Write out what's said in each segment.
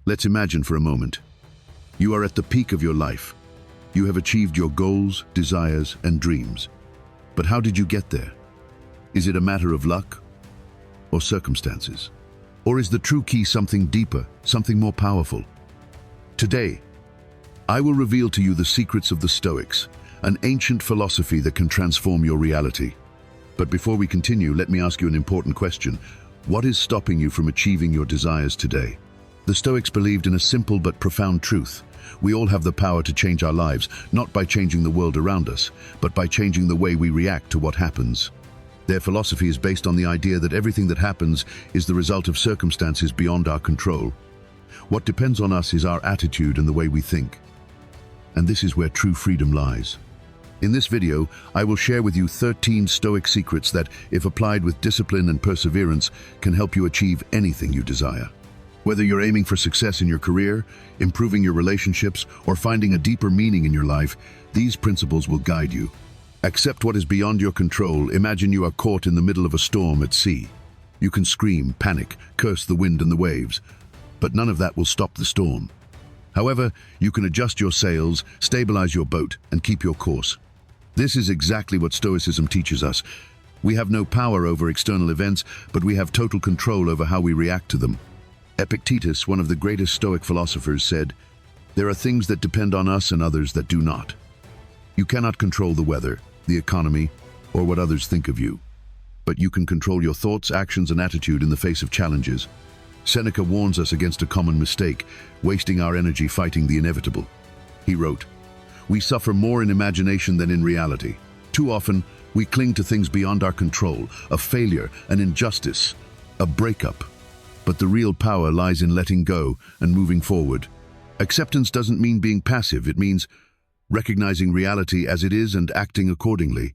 Let's imagine for a moment. You are at the peak of your life. You have achieved your goals, desires, and dreams. But how did you get there? Is it a matter of luck or circumstances? Or is the true key something deeper, something more powerful? Today, I will reveal to you the secrets of the Stoics, an ancient philosophy that can transform your reality. But before we continue, let me ask you an important question. What is stopping you from achieving your desires today? The Stoics believed in a simple but profound truth. We all have the power to change our lives, not by changing the world around us, but by changing the way we react to what happens. Their philosophy is based on the idea that everything that happens is the result of circumstances beyond our control. What depends on us is our attitude and the way we think. And this is where true freedom lies. In this video, I will share with you 13 Stoic secrets that, if applied with discipline and perseverance, can help you achieve anything you desire. Whether you're aiming for success in your career, improving your relationships, or finding a deeper meaning in your life, these principles will guide you. Accept what is beyond your control. Imagine you are caught in the middle of a storm at sea. You can scream, panic, curse the wind and the waves, but none of that will stop the storm. However, you can adjust your sails, stabilize your boat, and keep your course. This is exactly what Stoicism teaches us. We have no power over external events, but we have total control over how we react to them. Epictetus, one of the greatest Stoic philosophers, said, "There are things that depend on us and others that do not." You cannot control the weather, the economy, or what others think of you. But you can control your thoughts, actions, and attitude in the face of challenges. Seneca warns us against a common mistake, wasting our energy fighting the inevitable. He wrote, "We suffer more in imagination than in reality. Too often, we cling to things beyond our control, a failure, an injustice, a breakup. But the real power lies in letting go and moving forward. Acceptance doesn't mean being passive, it means recognizing reality as it is and acting accordingly.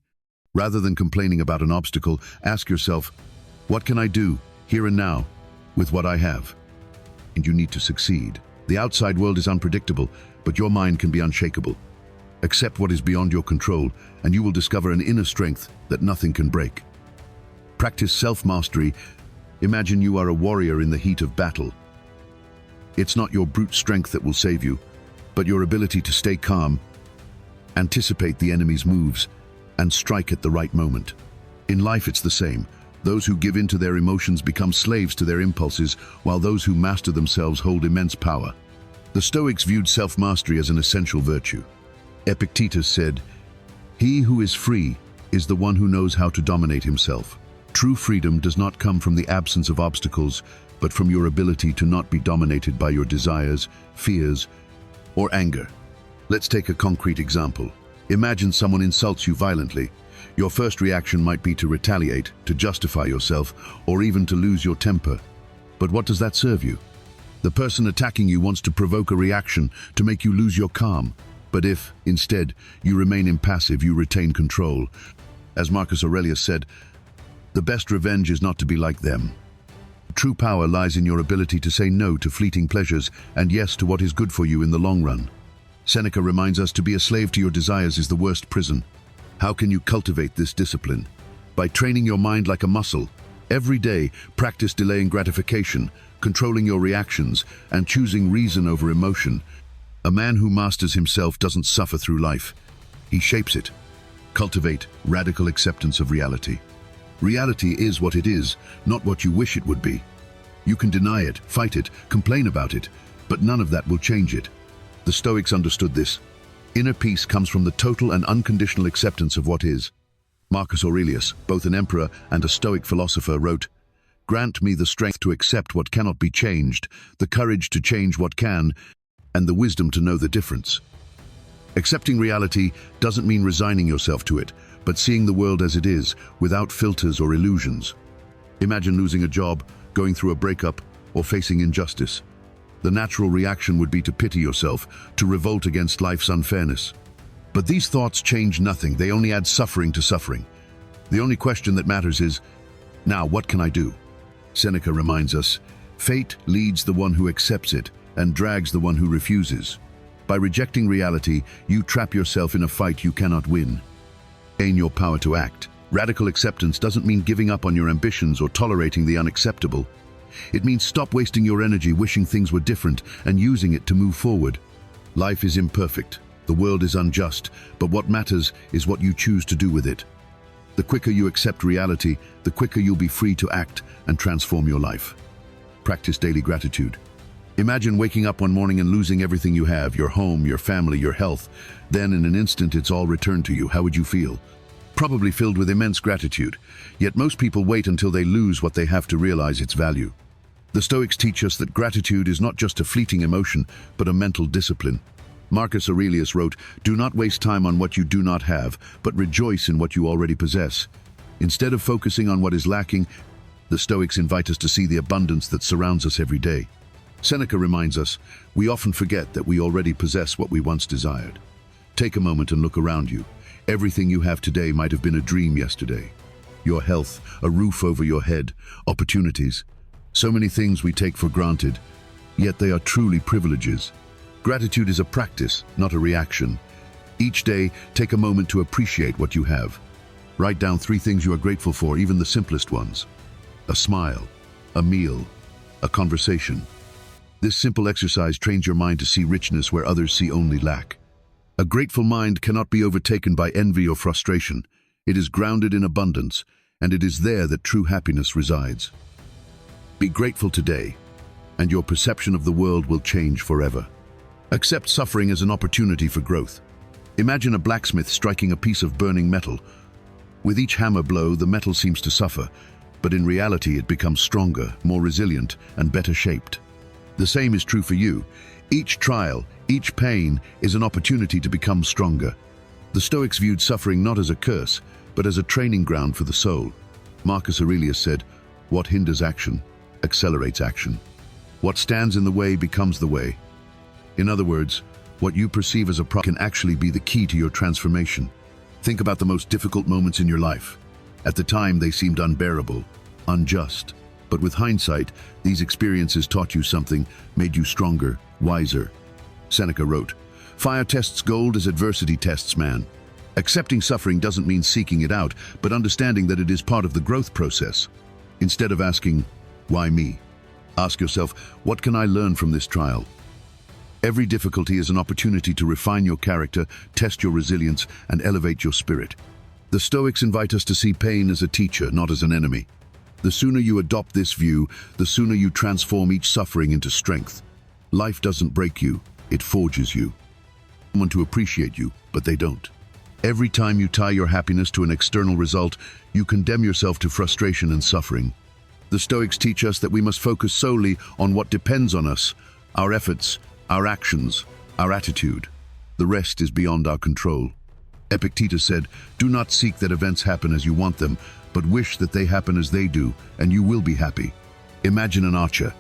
Rather than complaining about an obstacle, ask yourself, what can I do, here and now, with what I have? And you need to succeed. The outside world is unpredictable, but your mind can be unshakable. Accept what is beyond your control, and you will discover an inner strength that nothing can break. Practice self-mastery. Imagine you are a warrior in the heat of battle. It's not your brute strength that will save you, but your ability to stay calm, anticipate the enemy's moves, and strike at the right moment. In life, it's the same. Those who give in to their emotions become slaves to their impulses, while those who master themselves hold immense power. The Stoics viewed self-mastery as an essential virtue. Epictetus said, "He who is free is the one who knows how to dominate himself." True freedom does not come from the absence of obstacles, but from your ability to not be dominated by your desires, fears, or anger. Let's take a concrete example. Imagine someone insults you violently. Your first reaction might be to retaliate, to justify yourself, or even to lose your temper. But what does that serve you? The person attacking you wants to provoke a reaction to make you lose your calm. But if, instead, you remain impassive, you retain control. As Marcus Aurelius said, "The best revenge is not to be like them." True power lies in your ability to say no to fleeting pleasures and yes to what is good for you in the long run. Seneca reminds us to be a slave to your desires is the worst prison. How can you cultivate this discipline? By training your mind like a muscle. Every day, practice delaying gratification, controlling your reactions, and choosing reason over emotion. A man who masters himself doesn't suffer through life. He shapes it. Cultivate radical acceptance of reality. Reality is what it is, not what you wish it would be. You can deny it, fight it, complain about it, but none of that will change it. The Stoics understood this. Inner peace comes from the total and unconditional acceptance of what is. Marcus Aurelius, both an emperor and a Stoic philosopher, wrote, "Grant me the strength to accept what cannot be changed, the courage to change what can, and the wisdom to know the difference." Accepting reality doesn't mean resigning yourself to it, but seeing the world as it is, without filters or illusions. Imagine losing a job, going through a breakup, or facing injustice. The natural reaction would be to pity yourself, to revolt against life's unfairness. But these thoughts change nothing, they only add suffering to suffering. The only question that matters is, now what can I do? Seneca reminds us, fate leads the one who accepts it and drags the one who refuses. By rejecting reality, you trap yourself in a fight you cannot win. Gain your power to act. Radical acceptance doesn't mean giving up on your ambitions or tolerating the unacceptable. It means stop wasting your energy wishing things were different and using it to move forward. Life is imperfect. The world is unjust, but what matters is what you choose to do with it. The quicker you accept reality, the quicker you'll be free to act and transform your life. Practice daily gratitude. Imagine waking up one morning and losing everything you have, your home, your family, your health. Then in an instant it's all returned to you. How would you feel? Probably filled with immense gratitude. Yet most people wait until they lose what they have to realize its value. The Stoics teach us that gratitude is not just a fleeting emotion, but a mental discipline. Marcus Aurelius wrote, "Do not waste time on what you do not have, but rejoice in what you already possess." Instead of focusing on what is lacking, the Stoics invite us to see the abundance that surrounds us every day. Seneca reminds us, we often forget that we already possess what we once desired. Take a moment and look around you. Everything you have today might have been a dream yesterday. Your health, a roof over your head, opportunities. So many things we take for granted, yet they are truly privileges. Gratitude is a practice, not a reaction. Each day, take a moment to appreciate what you have. Write down 3 things you are grateful for, even the simplest ones. A smile, a meal, a conversation. This simple exercise trains your mind to see richness where others see only lack. A grateful mind cannot be overtaken by envy or frustration. It is grounded in abundance, and it is there that true happiness resides. Be grateful today, and your perception of the world will change forever. Accept suffering as an opportunity for growth. Imagine a blacksmith striking a piece of burning metal. With each hammer blow, the metal seems to suffer, but in reality it becomes stronger, more resilient, and better shaped. The same is true for you. Each trial, each pain is an opportunity to become stronger. The Stoics viewed suffering not as a curse, but as a training ground for the soul. Marcus Aurelius said, "What hinders action accelerates action. What stands in the way becomes the way." In other words, what you perceive as a problem can actually be the key to your transformation. Think about the most difficult moments in your life. At the time, they seemed unbearable, unjust. But with hindsight, these experiences taught you something, made you stronger, wiser. Seneca wrote, "Fire tests gold as adversity tests man." Accepting suffering doesn't mean seeking it out, but understanding that it is part of the growth process. Instead of asking, "Why me?" ask yourself, "What can I learn from this trial?" Every difficulty is an opportunity to refine your character, test your resilience, and elevate your spirit. The Stoics invite us to see pain as a teacher, not as an enemy. The sooner you adopt this view, the sooner you transform each suffering into strength. Life doesn't break you, it forges you. Someone to appreciate you, but they don't. Every time you tie your happiness to an external result, you condemn yourself to frustration and suffering. The Stoics teach us that we must focus solely on what depends on us, our efforts, our actions, our attitude. The rest is beyond our control. Epictetus said, "Do not seek that events happen as you want them, but wish that they happen as they do, and you will be happy." Imagine an archer.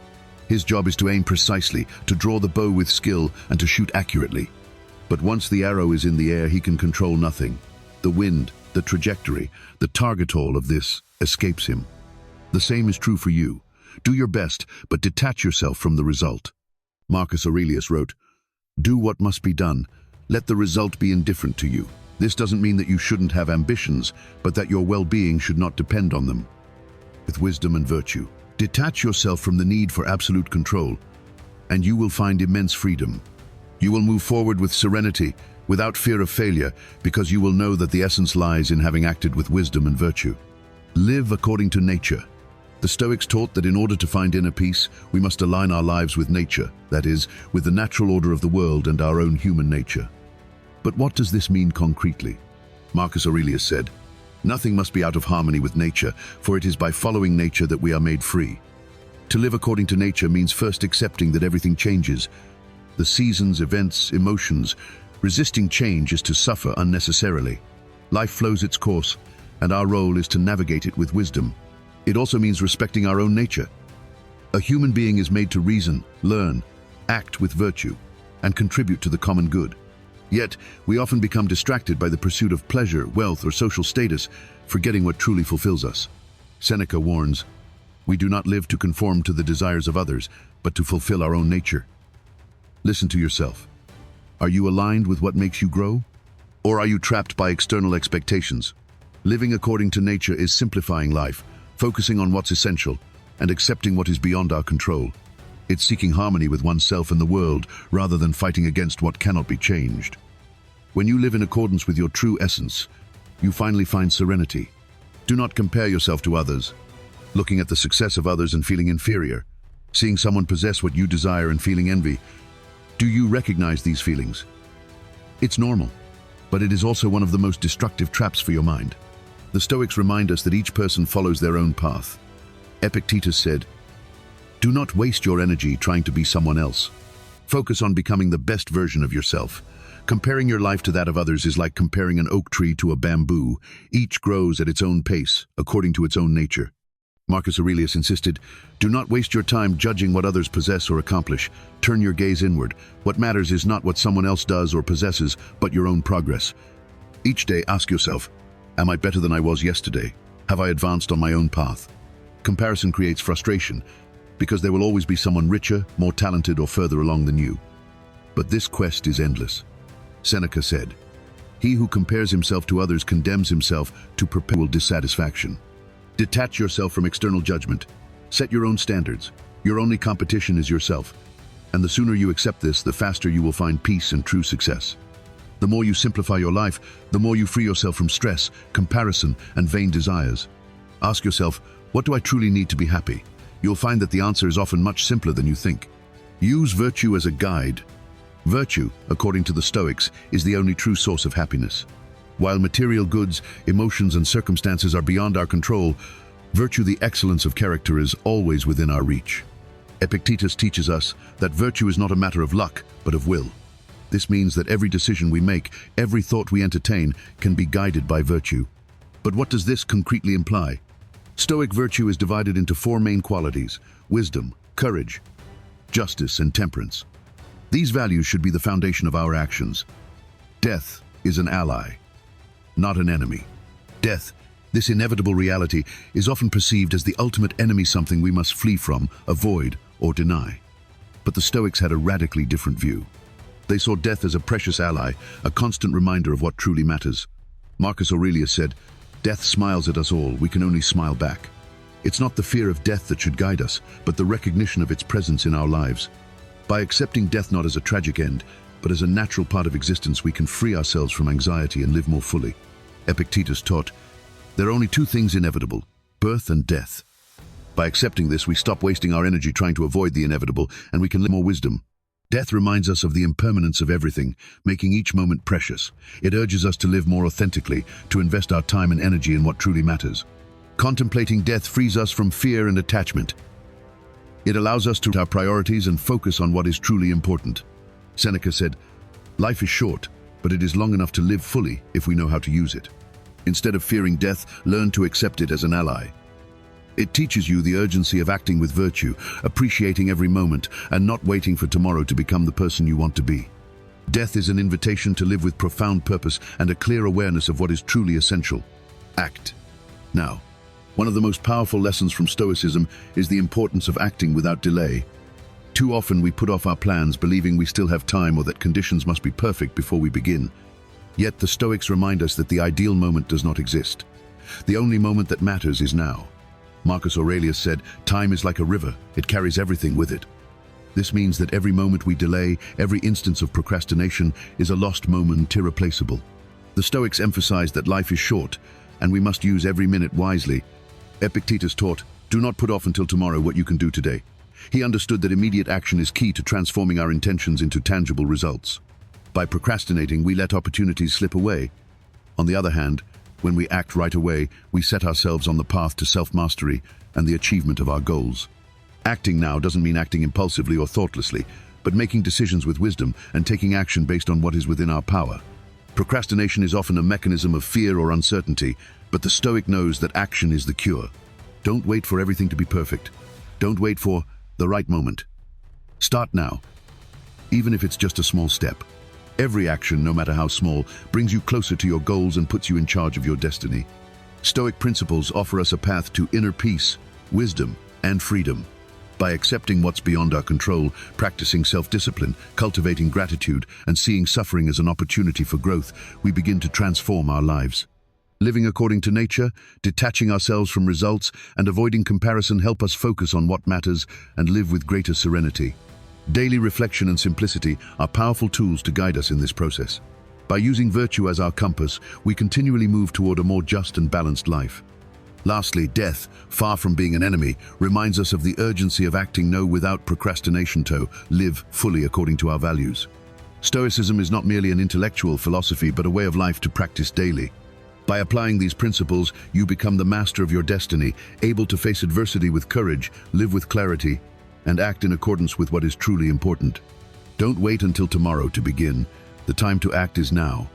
His job is to aim precisely, to draw the bow with skill, and to shoot accurately. But once the arrow is in the air, he can control nothing. The wind, the trajectory, the target all of this escapes him. The same is true for you. Do your best, but detach yourself from the result. Marcus Aurelius wrote, "Do what must be done. Let the result be indifferent to you." This doesn't mean that you shouldn't have ambitions, but that your well-being should not depend on them. With wisdom and virtue, detach yourself from the need for absolute control, and you will find immense freedom. You will move forward with serenity, without fear of failure, because you will know that the essence lies in having acted with wisdom and virtue. Live according to nature. The Stoics taught that in order to find inner peace, we must align our lives with nature, that is, with the natural order of the world and our own human nature. But what does this mean concretely? Marcus Aurelius said, "Nothing must be out of harmony with nature, for it is by following nature that we are made free." To live according to nature means first accepting that everything changes. The seasons, events, emotions. Resisting change is to suffer unnecessarily. Life flows its course, and our role is to navigate it with wisdom. It also means respecting our own nature. A human being is made to reason, learn, act with virtue, and contribute to the common good. Yet, we often become distracted by the pursuit of pleasure, wealth, or social status, forgetting what truly fulfills us. Seneca warns, "We do not live to conform to the desires of others, but to fulfill our own nature." Listen to yourself. Are you aligned with what makes you grow? Or are you trapped by external expectations? Living according to nature is simplifying life, focusing on what's essential, and accepting what is beyond our control. It's seeking harmony with oneself and the world rather than fighting against what cannot be changed. When you live in accordance with your true essence, you finally find serenity. Do not compare yourself to others, looking at the success of others and feeling inferior, seeing someone possess what you desire and feeling envy. Do you recognize these feelings? It's normal, but it is also one of the most destructive traps for your mind. The Stoics remind us that each person follows their own path. Epictetus said, "Do not waste your energy trying to be someone else. Focus on becoming the best version of yourself. Comparing your life to that of others is like comparing an oak tree to a bamboo. Each grows at its own pace, according to its own nature." Marcus Aurelius insisted, "Do not waste your time judging what others possess or accomplish. Turn your gaze inward. What matters is not what someone else does or possesses, but your own progress." Each day, ask yourself, am I better than I was yesterday? Have I advanced on my own path? Comparison creates frustration, because there will always be someone richer, more talented, or further along than you. But this quest is endless. Seneca said, "He who compares himself to others condemns himself to perpetual dissatisfaction." Detach yourself from external judgment. Set your own standards. Your only competition is yourself. And the sooner you accept this, the faster you will find peace and true success. The more you simplify your life, the more you free yourself from stress, comparison, and vain desires. Ask yourself, what do I truly need to be happy? You'll find that the answer is often much simpler than you think. Use virtue as a guide. Virtue, according to the Stoics, is the only true source of happiness. While material goods, emotions, and circumstances are beyond our control, virtue, the excellence of character, is always within our reach. Epictetus teaches us that virtue is not a matter of luck, but of will. This means that every decision we make, every thought we entertain, can be guided by virtue. But what does this concretely imply? Stoic virtue is divided into four main qualities: wisdom, courage, justice, and temperance. These values should be the foundation of our actions. Death is an ally, not an enemy. Death, this inevitable reality, is often perceived as the ultimate enemy, something we must flee from, avoid, or deny. But the Stoics had a radically different view. They saw death as a precious ally, a constant reminder of what truly matters. Marcus Aurelius said, "Death smiles at us all, we can only smile back." It's not the fear of death that should guide us, but the recognition of its presence in our lives. By accepting death not as a tragic end, but as a natural part of existence, we can free ourselves from anxiety and live more fully. Epictetus taught, "There are only two things inevitable, birth and death." By accepting this, we stop wasting our energy trying to avoid the inevitable, and we can live more wisdom. Death reminds us of the impermanence of everything, making each moment precious. It urges us to live more authentically, to invest our time and energy in what truly matters. Contemplating death frees us from fear and attachment. It allows us to set our priorities and focus on what is truly important. Seneca said, "Life is short, but it is long enough to live fully if we know how to use it." Instead of fearing death, learn to accept it as an ally. It teaches you the urgency of acting with virtue, appreciating every moment, and not waiting for tomorrow to become the person you want to be. Death is an invitation to live with profound purpose and a clear awareness of what is truly essential. Act. Now, one of the most powerful lessons from Stoicism is the importance of acting without delay. Too often we put off our plans, believing we still have time or that conditions must be perfect before we begin. Yet the Stoics remind us that the ideal moment does not exist. The only moment that matters is now. Marcus Aurelius said, "Time is like a river, it carries everything with it." This means that every moment we delay, every instance of procrastination, is a lost moment, irreplaceable. The Stoics emphasize that life is short, and we must use every minute wisely. Epictetus taught, "Do not put off until tomorrow what you can do today." He understood that immediate action is key to transforming our intentions into tangible results. By procrastinating, we let opportunities slip away. On the other hand, when we act right away, we set ourselves on the path to self-mastery and the achievement of our goals. Acting now doesn't mean acting impulsively or thoughtlessly, but making decisions with wisdom and taking action based on what is within our power. Procrastination is often a mechanism of fear or uncertainty, but the Stoic knows that action is the cure. Don't wait for everything to be perfect. Don't wait for the right moment. Start now, even if it's just a small step. Every action, no matter how small, brings you closer to your goals and puts you in charge of your destiny. Stoic principles offer us a path to inner peace, wisdom, and freedom. By accepting what's beyond our control, practicing self-discipline, cultivating gratitude, and seeing suffering as an opportunity for growth, we begin to transform our lives. Living according to nature, detaching ourselves from results, and avoiding comparison help us focus on what matters and live with greater serenity. Daily reflection and simplicity are powerful tools to guide us in this process. By using virtue as our compass, we continually move toward a more just and balanced life. Lastly, death, far from being an enemy, reminds us of the urgency of acting without procrastination to live fully according to our values. Stoicism is not merely an intellectual philosophy, but a way of life to practice daily. By applying these principles, you become the master of your destiny, able to face adversity with courage, live with clarity, and act in accordance with what is truly important. Don't wait until tomorrow to begin. The time to act is now.